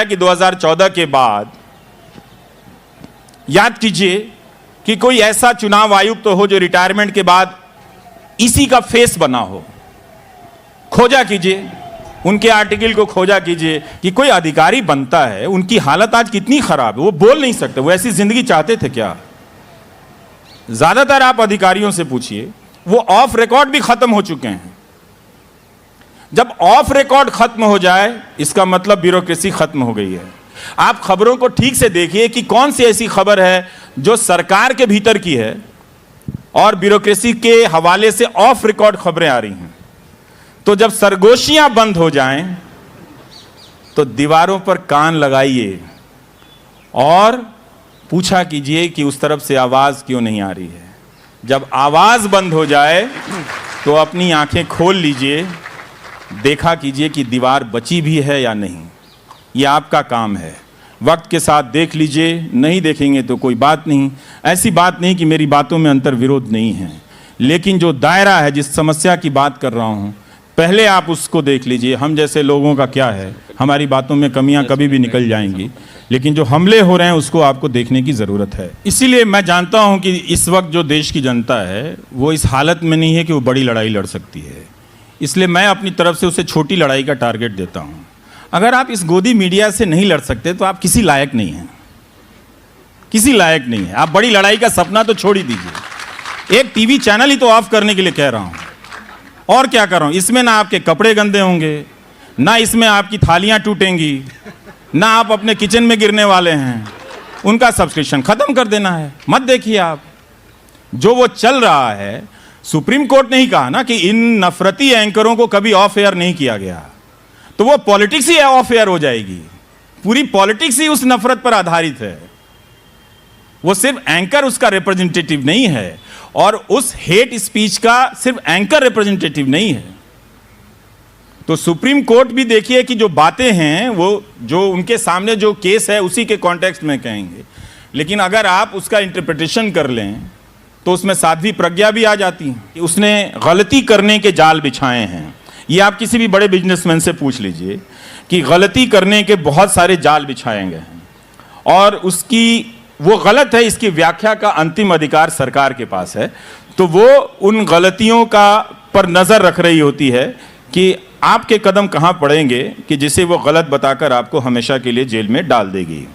बताया कि 2014 के बाद याद कीजिए कि कोई ऐसा चुनाव आयुक्त तो हो जो रिटायरमेंट के बाद इसी का फेस बना हो। खोजा कीजिए, उनके आर्टिकल को खोजा कीजिए कि कोई अधिकारी बनता है, उनकी हालत आज कितनी खराब है, वो बोल नहीं सकते। वो ऐसी जिंदगी चाहते थे क्या? ज्यादातर आप अधिकारियों से पूछिए, वो ऑफ रिकॉर्ड भी खत्म हो चुके हैं। जब ऑफ रिकॉर्ड खत्म हो जाए, इसका मतलब ब्यूरोक्रेसी खत्म हो गई है। आप खबरों को ठीक से देखिए कि कौन सी ऐसी खबर है जो सरकार के भीतर की है और ब्यूरोक्रेसी के हवाले से ऑफ रिकॉर्ड खबरें आ रही हैं। तो जब सरगोशियां बंद हो जाएं तो दीवारों पर कान लगाइए और पूछा कीजिए कि उस तरफ से आवाज क्यों नहीं आ रही है। जब आवाज बंद हो जाए तो अपनी आंखें खोल लीजिए, देखा कीजिए कि दीवार बची भी है या नहीं। यह आपका काम है। वक्त के साथ देख लीजिए, नहीं देखेंगे तो कोई बात नहीं। ऐसी बात नहीं कि मेरी बातों में अंतर विरोध नहीं है, लेकिन जो दायरा है, जिस समस्या की बात कर रहा हूं, पहले आप उसको देख लीजिए। हम जैसे लोगों का क्या है, हमारी बातों में कमियां कभी भी निकल जाएंगी, लेकिन जो हमले हो रहे हैं उसको आपको देखने की ज़रूरत है। इसीलिए मैं जानता हूं कि इस वक्त जो देश की जनता है वो इस हालत में नहीं है कि वो बड़ी लड़ाई लड़ सकती है। इसलिए मैं अपनी तरफ से उसे छोटी लड़ाई का टारगेट देता हूं। अगर आप इस गोदी मीडिया से नहीं लड़ सकते तो आप किसी लायक नहीं हैं, किसी लायक नहीं है। आप बड़ी लड़ाई का सपना तो छोड़ ही दीजिए। एक टीवी चैनल ही तो ऑफ करने के लिए कह रहा हूं, और क्या कर रहा हूं। इसमें ना आपके कपड़े गंदे होंगे, ना इसमें आपकी थालियां टूटेंगी, ना आप अपने किचन में गिरने वाले हैं। उनका सब्सक्रिप्शन खत्म कर देना है, मत देखिए आप। जो वो चल रहा है, सुप्रीम कोर्ट ने ही कहा ना कि इन नफरती एंकरों को कभी ऑफ एयर नहीं किया गया, तो वो पॉलिटिक्स ही ऑफ एयर हो जाएगी। पूरी पॉलिटिक्स ही उस नफरत पर आधारित है। वो सिर्फ एंकर उसका रिप्रेजेंटेटिव नहीं है, और उस हेट स्पीच का सिर्फ एंकर रिप्रेजेंटेटिव नहीं है। तो सुप्रीम कोर्ट भी देखिए कि जो बातें हैं वो जो उनके सामने जो केस है उसी के कॉन्टेक्स्ट में कहेंगे, लेकिन अगर आप उसका इंटरप्रिटेशन कर लें तो उसमें साध्वी प्रज्ञा भी आ जाती है कि उसने गलती करने के जाल बिछाए हैं। ये आप किसी भी बड़े बिजनेसमैन से पूछ लीजिए कि गलती करने के बहुत सारे जाल बिछाए गए हैं, और उसकी वो गलत है, इसकी व्याख्या का अंतिम अधिकार सरकार के पास है। तो वो उन गलतियों का पर नज़र रख रही होती है कि आपके कदम कहाँ पड़ेंगे कि जिसे वो गलत बताकर आपको हमेशा के लिए जेल में डाल देगी।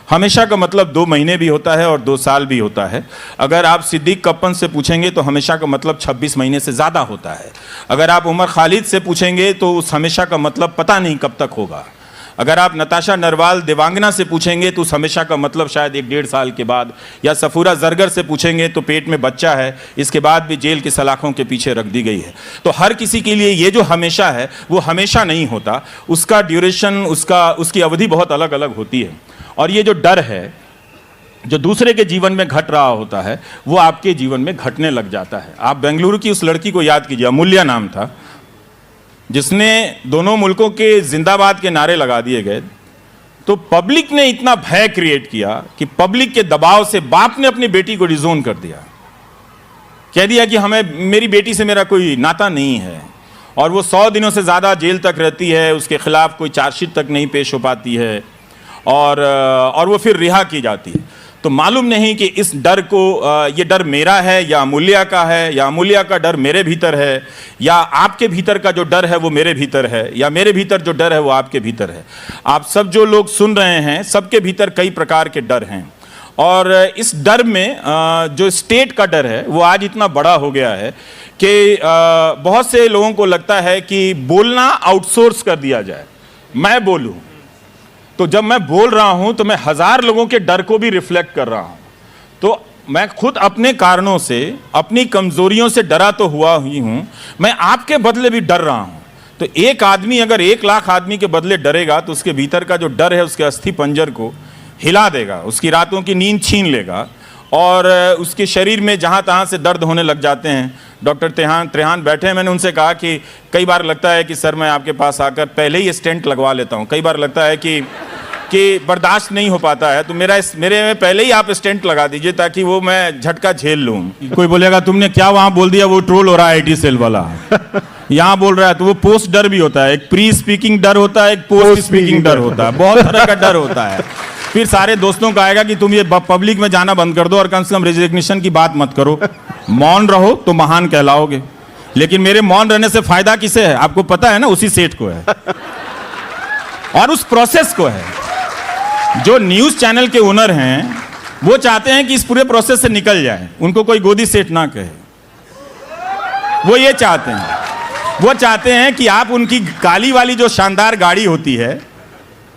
हमेशा का मतलब 2 महीने भी होता है और 2 साल भी होता है। अगर आप सिद्दीक कप्पन से पूछेंगे तो हमेशा का मतलब 26 महीने से ज़्यादा होता है। अगर आप उमर खालिद से पूछेंगे तो उस हमेशा का मतलब पता नहीं कब तक होगा। अगर आप नताशा नरवाल देवांगना से पूछेंगे तो उस हमेशा का मतलब शायद 1-1.5 साल के बाद, या सफूरा जरगर से पूछेंगे तो पेट में बच्चा है, इसके बाद भी जेल की सलाखों के पीछे रख दी गई है। तो हर किसी के लिए ये जो हमेशा है वो हमेशा नहीं होता, उसका ड्यूरेशन, उसकी अवधि बहुत अलग अलग होती है। और ये जो डर है जो दूसरे के जीवन में घट रहा होता है वो आपके जीवन में घटने लग जाता है। आप बेंगलुरु की उस लड़की को याद कीजिए, अमूल्या नाम था, जिसने दोनों मुल्कों के जिंदाबाद के नारे लगा दिए गए। तो पब्लिक ने इतना भय क्रिएट किया कि पब्लिक के दबाव से बाप ने अपनी बेटी को डिजोन कर दिया, कह दिया कि मेरी बेटी से मेरा कोई नाता नहीं है, और वो 100 दिनों से ज़्यादा जेल तक रहती है, उसके खिलाफ कोई चार्जशीट तक नहीं पेश हो पाती है, और वो फिर रिहा की जाती है। तो मालूम नहीं कि इस डर को, ये डर मेरा है या अमूल्या का है, या अमूल्या का डर मेरे भीतर है, या आपके भीतर का जो डर है वो मेरे भीतर है, या मेरे भीतर जो डर है वो आपके भीतर है। आप सब जो लोग सुन रहे हैं, सबके भीतर कई प्रकार के डर हैं, और इस डर में जो स्टेट का डर है वो आज इतना बड़ा हो गया है कि बहुत से लोगों को लगता है कि बोलना आउटसोर्स कर दिया जाए। मैं बोलूँ तो जब मैं बोल रहा हूं तो मैं 1000 लोगों के डर को भी रिफ्लेक्ट कर रहा हूं। तो मैं खुद अपने कारणों से, अपनी कमजोरियों से डरा तो हुआ ही हूं, मैं आपके बदले भी डर रहा हूं। तो एक आदमी अगर 1 लाख आदमी के बदले डरेगा तो उसके भीतर का जो डर है उसके अस्थि पंजर को हिला देगा, उसकी रातों की नींद छीन लेगा, और उसके शरीर में जहां तहां से दर्द होने लग जाते हैं। डॉक्टर त्रेहान बैठे हैं, मैंने उनसे कहा कि कई बार लगता है कि सर मैं आपके पास आकर पहले ही स्टेंट लगवा लेता हूं। कई बार लगता है कि बर्दाश्त नहीं हो पाता है, तो मेरे में पहले ही आप स्टेंट लगा दीजिए ताकि वो मैं झटका झेल लूं। कोई बोलेगा तुमने क्या वहां बोल दिया, वो ट्रोल हो रहा है IT सेल वाला। यहाँ बोल रहा है तो वो पोस्ट डर भी होता है, एक प्री स्पीकिंग डर होता है, एक पोस्ट स्पीकिंग डर होता है, बहुत तरह का डर होता है। फिर सारे दोस्तों का आएगा कि तुम ये पब्लिक में जाना बंद कर दो और कम से कम रेजिग्नेशन की बात मत करो, मौन रहो तो महान कहलाओगे। लेकिन मेरे मौन रहने से फायदा किसे है आपको पता है ना, उसी सेठ को है और उस प्रोसेस को है। जो न्यूज चैनल के ओनर हैं वो चाहते हैं कि इस पूरे प्रोसेस से निकल जाए, उनको कोई गोदी सेठ ना कहे। वो ये चाहते हैं, वो चाहते हैं कि आप उनकी काली वाली जो शानदार गाड़ी होती है,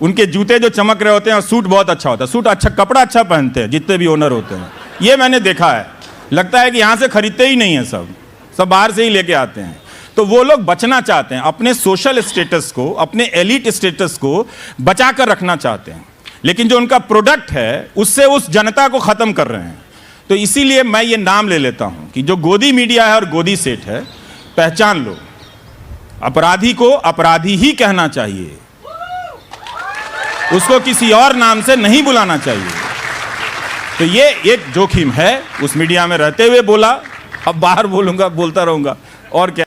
उनके जूते जो चमक रहे होते हैं और सूट बहुत अच्छा होता है, सूट अच्छा, कपड़ा अच्छा पहनते हैं जितने भी ओनर होते हैं, ये मैंने देखा है। लगता है कि यहाँ से खरीदते ही नहीं है, सब बाहर से ही लेके आते हैं। तो वो लोग बचना चाहते हैं, अपने सोशल स्टेटस को, अपने एलिट स्टेटस को बचा कर रखना चाहते हैं, लेकिन जो उनका प्रोडक्ट है उससे उस जनता को खत्म कर रहे हैं। तो इसीलिए मैं ये नाम ले लेता हूं कि जो गोदी मीडिया है और गोदी सेठ है, पहचान लो, अपराधी को अपराधी ही कहना चाहिए, उसको किसी और नाम से नहीं बुलाना चाहिए। तो ये एक जोखिम है, उस मीडिया में रहते हुए बोला, अब बाहर बोलूंगा, बोलता रहूंगा और क्या।